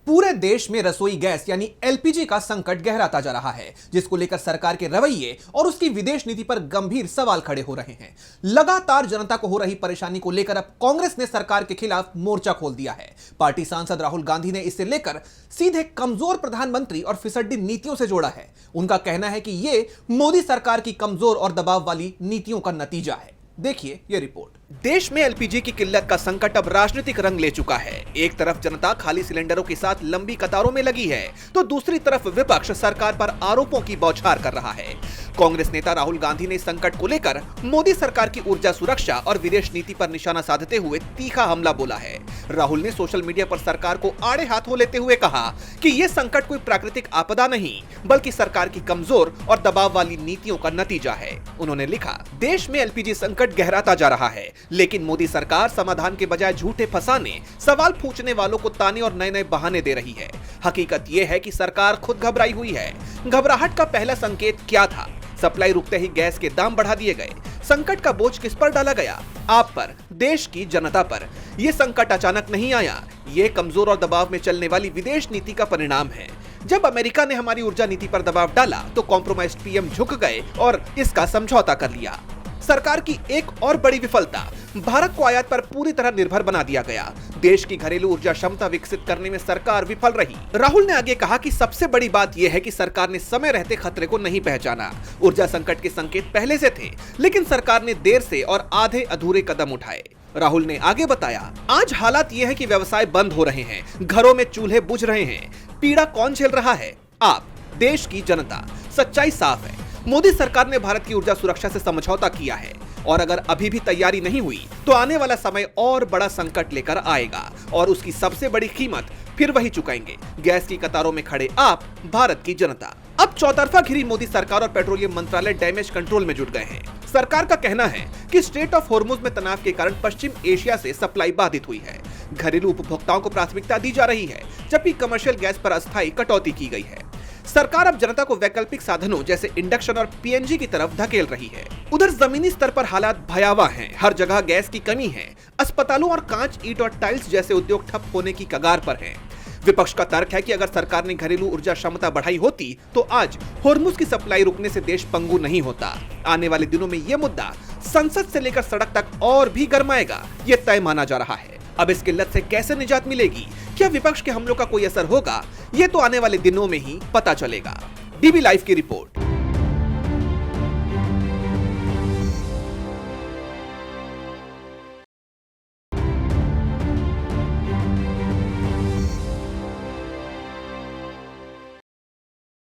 पूरे देश में रसोई गैस यानी एलपीजी का संकट गहराता जा रहा है, जिसको लेकर सरकार के रवैये और उसकी विदेश नीति पर गंभीर सवाल खड़े हो रहे हैं। लगातार जनता को हो रही परेशानी को लेकर अब कांग्रेस ने सरकार के खिलाफ मोर्चा खोल दिया है। पार्टी सांसद राहुल गांधी ने इससे लेकर सीधे कमजोर प्रधानमंत्री और फिसड्डी नीतियों से जोड़ा है। उनका कहना है कि ये मोदी सरकार की कमजोर और दबाव वाली नीतियों का नतीजा है। देखिए ये रिपोर्ट। देश में एलपीजी की किल्लत का संकट अब राजनीतिक रंग ले चुका है। एक तरफ जनता खाली सिलेंडरों के साथ लंबी कतारों में लगी है, तो दूसरी तरफ विपक्ष सरकार पर आरोपों की बौछार कर रहा है। कांग्रेस नेता राहुल गांधी ने इस संकट को लेकर मोदी सरकार की ऊर्जा सुरक्षा और विदेश नीति पर निशाना साधते हुए तीखा हमला बोला है। राहुल ने सोशल मीडिया पर सरकार को आड़े हाथों लेते हुए कहा कि ये संकट कोई प्राकृतिक आपदा नहीं, बल्कि सरकार की कमजोर और दबाव वाली नीतियों का नतीजा है। उन्होंने लिखा, देश में एलपीजी संकट गहराता जा रहा है, लेकिन मोदी सरकार समाधान के बजाय झूठे फंसाने, सवाल पूछने वालों को ताने और नए नए बहाने दे रही है। हकीकत यह है कि सरकार खुद घबराई हुई है। घबराहट का पहला संकेत क्या था? सप्लाई रुकते ही गैस के दाम बढ़ा दिए गए। संकट का बोझ किस पर डाला गया? आप पर, देश की जनता पर। यह संकट अचानक नहीं आया, ये कमजोर और दबाव में चलने वाली विदेश नीति का परिणाम है। जब अमेरिका ने हमारी ऊर्जा नीति पर दबाव डाला तो कॉम्प्रोमाइज्ड पीएम झुक गए और इसका समझौता कर लिया। सरकार की एक और बड़ी विफलता, भारत को आयात पर पूरी तरह निर्भर बना दिया गया। देश की घरेलू ऊर्जा क्षमता विकसित करने में सरकार विफल रही। राहुल ने आगे कहा कि सबसे बड़ी बात यह है कि सरकार ने समय रहते खतरे को नहीं पहचाना। ऊर्जा संकट के संकेत पहले से थे, लेकिन सरकार ने देर से और आधे अधूरे कदम उठाए। राहुल ने आगे बताया, आज हालात ये है कि व्यवसाय बंद हो रहे हैं, घरों में चूल्हे बुझ रहे हैं। पीड़ा कौन झेल रहा है? आप, देश की जनता। सच्चाई साफ है, मोदी सरकार ने भारत की ऊर्जा सुरक्षा से समझौता किया है, और अगर अभी भी तैयारी नहीं हुई तो आने वाला समय और बड़ा संकट लेकर आएगा, और उसकी सबसे बड़ी कीमत फिर वही चुकाएंगे, गैस की कतारों में खड़े आप, भारत की जनता। अब चौतरफा घिरी मोदी सरकार और पेट्रोलियम मंत्रालय डैमेज कंट्रोल में जुट गए हैं। सरकार का कहना है कि स्ट्रेट ऑफ हॉर्मुज में तनाव के कारण पश्चिम एशिया से सप्लाई बाधित हुई है। घरेलू उपभोक्ताओं को प्राथमिकता दी जा रही है, जबकि कमर्शियल गैस पर अस्थायी कटौती की गई है। सरकार अब जनता को वैकल्पिक साधनों जैसे इंडक्शन और पीएनजी की तरफ धकेल रही है। उधर जमीनी स्तर पर हालात भयावह हैं। हर जगह गैस की कमी है। अस्पतालों और कांच, ईंट और टाइल्स जैसे उद्योग ठप होने की कगार पर हैं। विपक्ष का तर्क है कि अगर सरकार ने घरेलू ऊर्जा क्षमता बढ़ाई होती तो आज हॉर्मुज की सप्लाई रुकने से देश पंगु नहीं होता। आने वाले दिनों में यह मुद्दा संसद से लेकर सड़क तक और भी गरमाएगा, ये तय माना जा रहा है। अब इस किल्लत से कैसे निजात मिलेगी? क्या विपक्ष के हमलों का कोई असर होगा? ये तो आने वाले दिनों में ही पता चलेगा। डीबी लाइव की रिपोर्ट।